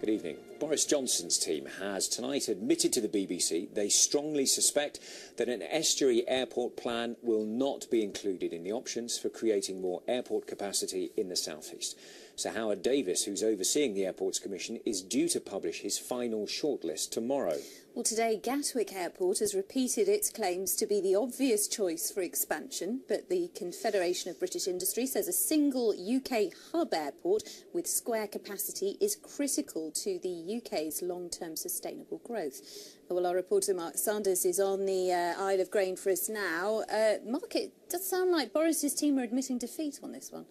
Good evening. Boris Johnson's team has tonight admitted to the BBC they strongly suspect that an estuary airport plan will not be included in the options for creating more airport capacity in the southeast. Sir Howard Davis, who's overseeing the Airports Commission, is due to publish his final shortlist tomorrow. Well, today Gatwick Airport has repeated its claims to be the obvious choice for expansion, but the Confederation of British Industry says a single UK hub airport with square capacity is critical to the UK's long-term sustainable growth. Well, our reporter Mark Sanders is on the Isle of Grain for us now. Mark, it does sound like Boris's team are admitting defeat on this one.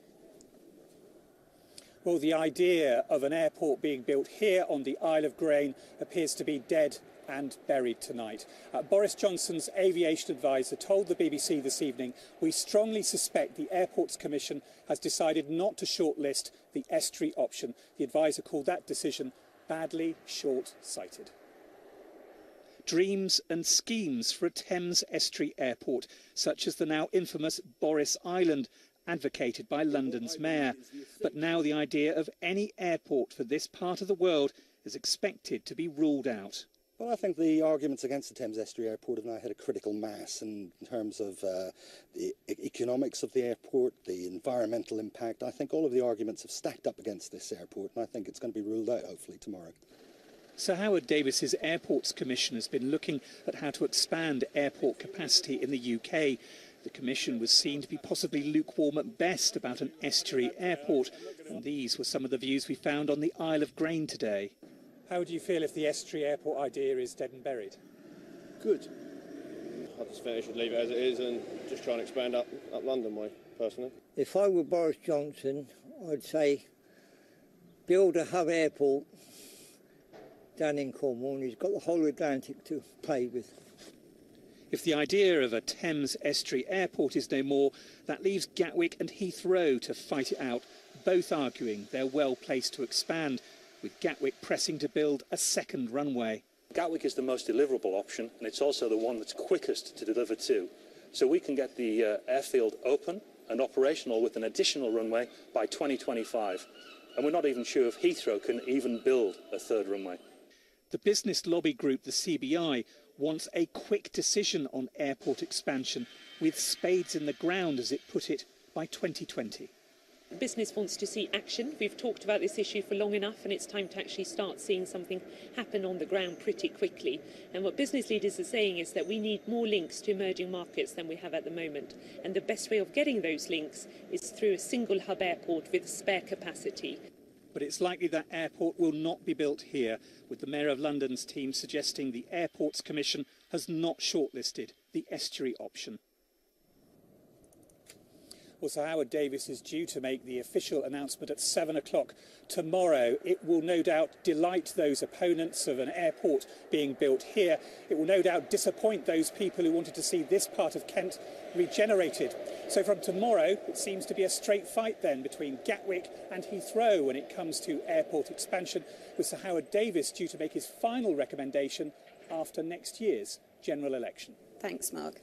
Well, the idea of an airport being built here on the Isle of Grain appears to be dead and buried tonight. Boris Johnson's aviation advisor told the BBC this evening, "We strongly suspect the Airports Commission has decided not to shortlist the estuary option." The advisor called that decision badly short-sighted. Dreams and schemes for a Thames Estuary Airport, such as the now infamous Boris Island, advocated by London's mayor. But now the idea of any airport for this part of the world is expected to be ruled out. Well, I think the arguments against the Thames Estuary Airport have now hit a critical mass in terms of the economics of the airport, the environmental impact. I think all of the arguments have stacked up against this airport, and I think it's going to be ruled out hopefully tomorrow. Sir Howard Davis's Airports Commission has been looking at how to expand airport capacity in the UK. The Commission was seen to be possibly lukewarm at best about an estuary airport, and these were some of the views we found on the Isle of Grain today. How would you feel if the estuary airport idea is dead and buried? Good. I just think they should leave it as it is and just try and expand up London way, personally. If I were Boris Johnson, I'd say build a hub airport down in Cornwall, and he's got the whole Atlantic to play with. If the idea of a Thames Estuary Airport is no more, that leaves Gatwick and Heathrow to fight it out, both arguing they're well placed to expand, with Gatwick pressing to build a second runway. Gatwick is the most deliverable option, and it's also the one that's quickest to deliver to. So we can get the airfield open and operational with an additional runway by 2025. And we're not even sure if Heathrow can even build a third runway. The business lobby group, the CBI, wants a quick decision on airport expansion, with spades in the ground, as it put it, by 2020. Business wants to see action. We've talked about this issue for long enough, and it's time to actually start seeing something happen on the ground pretty quickly. And what business leaders are saying is that we need more links to emerging markets than we have at the moment. And the best way of getting those links is through a single hub airport with spare capacity. But it's likely that airport will not be built here, with the Mayor of London's team suggesting the Airports Commission has not shortlisted the estuary option. Well, Sir Howard Davis is due to make the official announcement at 7 o'clock tomorrow. It will no doubt delight those opponents of an airport being built here. It will no doubt disappoint those people who wanted to see this part of Kent regenerated. So from tomorrow, it seems to be a straight fight then between Gatwick and Heathrow when it comes to airport expansion, with Sir Howard Davis due to make his final recommendation after next year's general election. Thanks, Mark.